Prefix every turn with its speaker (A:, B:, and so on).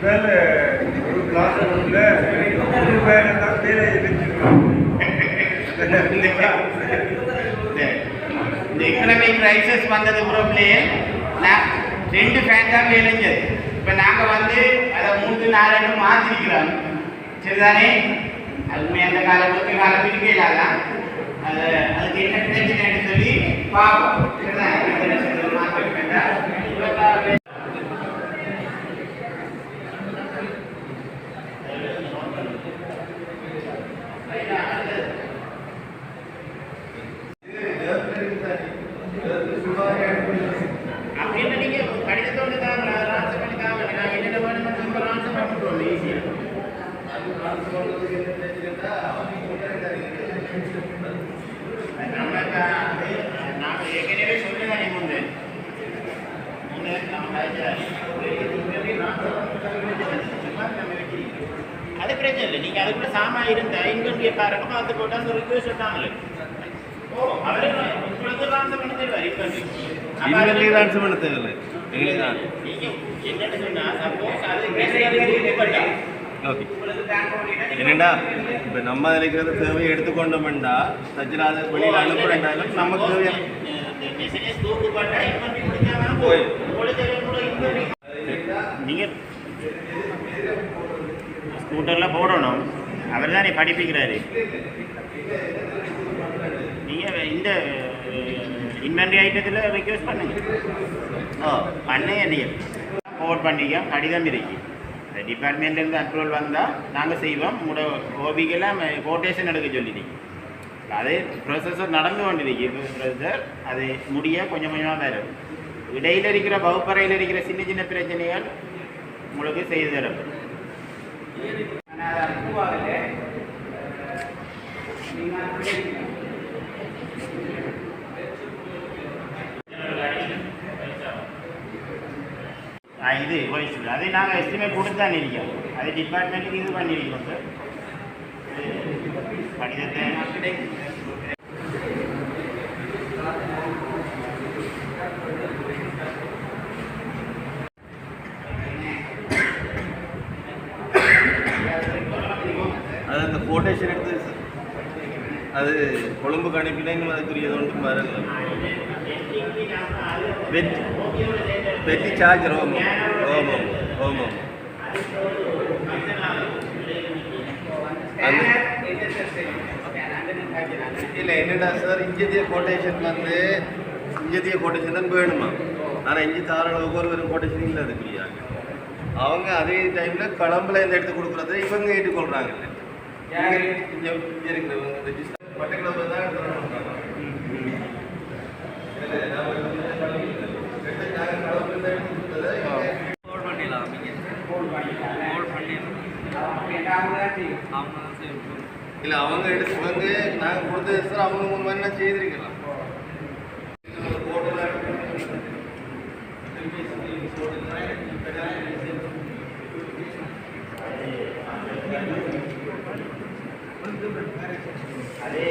A: ஒரு கிளாஸ் ரூம்ல ஒரு பேரை தான் பேரை வச்சிருக்கோம்.
B: இந்த எக்கனாமிக் கிரைசிஸ் வந்தது ப்ரோப்ளே நான் 2 ஃபேன் தான் வேலைஞ்சது. இப்போ நாங்கள் வந்து அதை 3 4 மாற்றிருக்கிறோம். சரிதானே? அதுமே அந்த காலத்துக்கு காலம் இருக்கலாம். அதுக்கு என்ன பிரச்சனைன்னு சொல்லி பார்ப்போம். சரிதானே? அப்படின்னு நீங்க கடிதத்தோடு தான் ஆன்சர் பண்ணி தாங்க. நான் என்னென்ன வேணும்னு ஆன்சர் பண்ணிவிடுவோம் ஈஸியாக. நாங்கள் ஏற்கனவே சொல்லுதானே முன்னே நம்ம அது பிரச்சனை இல்லை. நீங்கள் அதுக்குள்ள சாமான் இருந்த இன்கம் கேட்பாருங்க பார்த்து போட்டால் அந்த ரிக்வெஸ்ட் சொன்னாங்களே. ஓ அவரு உங்களுக்கு ஆன்சர் பண்ண தேவை
C: ஆன்சர் பண்ண தேவையில்லை.
B: என்னன்னு சொன்னா சப்போஸ் அது
C: ஓகே என்னண்டா இப்போ நம்ம இருக்கிறது தேவையை எடுத்துக்கொண்டோம்டா சச்சிராத வெளியில் அனுப்புறேன்டாலும் நமக்கு தேவையான
B: நீங்கள் ஸ்கூட்டரில் போடணும். அவர் தானே படிப்பிக்கிறாரு. நீங்கள் இந்த இன்வென்ட்ரி ஐட்டத்தில் ரிக்வெஸ்ட் பண்ணுங்க. பண்ணைய நீங்கள் ஃபோர்ட் பண்ணிக்க கடிதம் இருக்கு. டிபார்ட்மெண்ட்லேருந்து அப்ரூவல் வந்தால் நாங்கள் செய்வோம். உங்களோட ஓபிக்கெல்லாம் கோட்டேஷன் எடுக்க சொல்லிட்டீங்க. அது ப்ரொசஸர் நடந்து கொண்டிருக்கு ப்ரொசஸர். அது முடிய கொஞ்சம் கொஞ்சமாக வரும். இடையில் இருக்கிற வகுப்பறையில் இருக்கிற சின்ன சின்ன பிரச்சனைகள் உங்களுக்கு செய்து தரப்படும். இது வாய்ஸ் அது நாங்கள் எஸ்டிமேட் கொடுத்து தான் இருக்கோம். அது டிபார்ட்மெண்ட்டுக்கு இது பண்ணியிருக்கோம் சார். கடிதத்தை
C: அது அந்த கோட்டேஷன் எடுத்து அது கொழும்புக்கு அனுப்பினா இன்னும் அதுக்குரியது ஒன்றும் வரல. வெட்டி சார்ஜ் ரோமம் ரோமம் ரோமம் இல்லை என்னடா சார் இஞ்சதிய கோட்டேஷன் வந்து இஞ்சதிய கோட்டேஷன் தான் வேணுமா? ஆனால் இஞ்சி தார ஒவ்வொருவரும் கோட்டேஷன் இல்லை அதுக்குரிய அவங்க அதே டைமில் களம்பில் இந்த எடுத்து கொடுக்குறத இவங்க ஏற்றுக்கொள்கிறாங்க. இங்கே இருக்கிறவங்க பர்டிகுலர் தான் எடுத்துகிறாங்க. இல்லை அவங்க எடுத்து இவங்க நாங்கள் கொடுத்தது சார் அவங்க 3 மணி நேரம் செய்திருக்கலாம்.
B: அதே